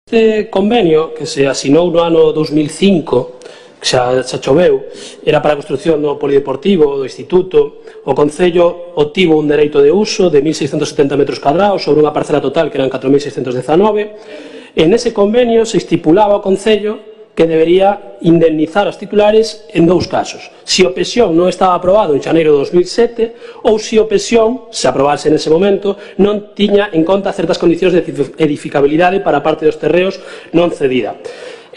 Este convenio, que se asinou no ano 2005, xa choveu, era para a construción do polideportivo, do instituto. O Concello obtivo un dereito de uso de 1.670 metros cadrados sobre unha parcela total que eran 4.619. En ese convenio se estipulaba o Concello que debería indemnizar aos titulares en dous casos: se o PESIón non estaba aprobado en xaneiro de 2007 ou se o PESIón, se aprobase nese momento, non tiña en conta certas condicións de edificabilidade para a parte dos terreos non cedida.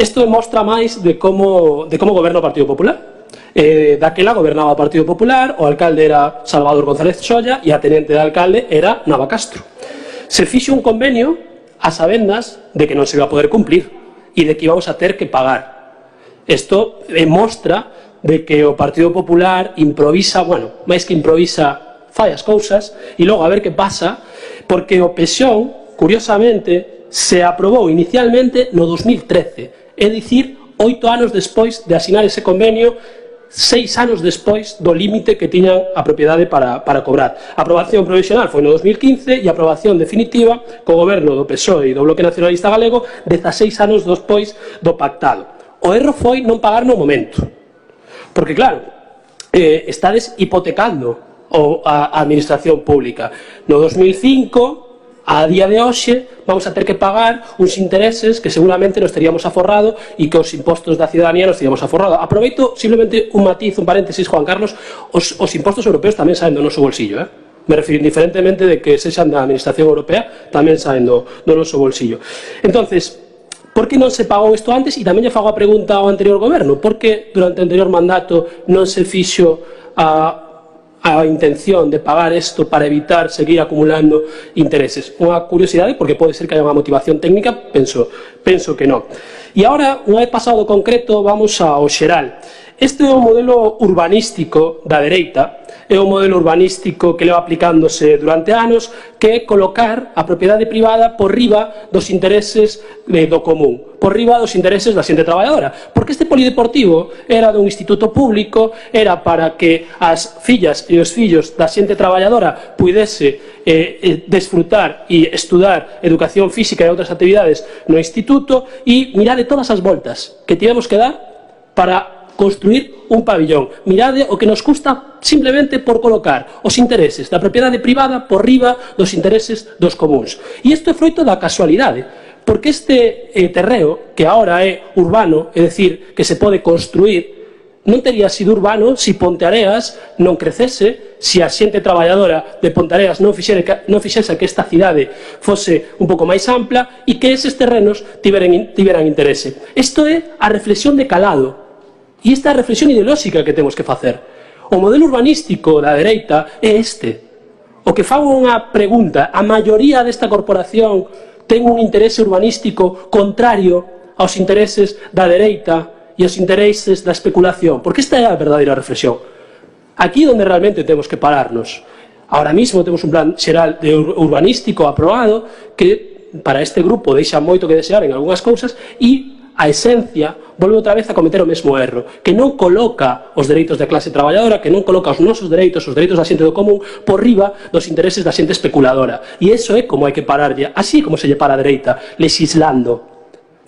Isto demostra máis de como goberna o Partido Popular. Daquela gobernaba o Partido Popular, o alcalde era Salvador González Xolla e a tenente de alcalde era Nava Castro. Se fixo un convenio a sabendas de que non se iba a poder cumplir e de que íbamos a ter que pagar. Isto mostra de que o Partido Popular improvisa, bueno, máis que improvisa, fai as cousas e logo a ver que pasa, porque o PESIón, curiosamente, se aprobou inicialmente no 2013, é dicir, 8 anos despois de asinar ese convenio, 6 anos despois do límite que tiñan a propiedade para cobrar. A aprobación provisional foi no 2015 e a aprobación definitiva co goberno do PSOE e do Bloque Nacionalista Galego 16 anos despois do pactado. O erro foi non pagar no momento, porque claro, estades hipotecando a administración pública. No 2005, a día de hoxe, vamos a ter que pagar uns intereses que seguramente nos teríamos aforrado e que os impostos da ciudadanía nos teríamos aforrado. Aproveito simplemente un matiz, un paréntesis, Juan Carlos: os impostos europeos tamén saen do noso bolsillo, me refiro, indiferentemente de que sexan da administración europea, tamén saen do noso bolsillo. Entonces, por que non se pagou isto antes? E tamén lle fago a pregunta ao anterior goberno: por que durante o anterior mandato non se fixo a intención de pagar isto para evitar seguir acumulando intereses? Unha curiosidade, porque pode ser que haya unha motivación técnica, penso que non. E agora, unha vez pasado o concreto, vamos ao xeral. Este é o modelo urbanístico da dereita, é o modelo urbanístico que leva aplicándose durante anos, que é colocar a propiedade privada por riba dos intereses do común, por riba dos intereses da xente traballadora. Porque este polideportivo era dun instituto público, era para que as fillas e os fillos da xente traballadora puidese desfrutar e estudar educación física e outras actividades no instituto, e mirade todas as voltas que tivemos que dar para construir un pabillón. Mirade o que nos custa simplemente por colocar os intereses da propiedade privada por riba dos intereses dos comuns. E isto é froito da casualidade, porque este terreo, que agora é urbano, é dicir, que se pode construir, non tería sido urbano se Ponteareas non crecese, se a xente traballadora de Ponteareas non fixese que esta cidade fose un pouco máis ampla e que eses terrenos tiveran interese. Isto é a reflexión de calado. E esta é a reflexión ideolóxica que temos que facer. O modelo urbanístico da dereita é este. O que fago unha pregunta: a maioría desta corporación ten un interese urbanístico contrario aos intereses da dereita e aos intereses da especulación? Porque esta é a verdadeira reflexión. Aquí é onde realmente temos que pararnos. Ahora mismo temos un plan xeral urbanístico aprobado que para este grupo deixa moito que desear en algunhas cousas, e a esencia volve outra vez a cometer o mesmo erro, que non coloca os dereitos da clase traballadora, que non coloca os nosos dereitos, os dereitos da xente do común, por riba dos intereses da xente especuladora. E iso é como hai que pararlle, así como se lle para a dereita, legislando,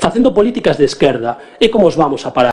facendo políticas de esquerda. É como os vamos a parar.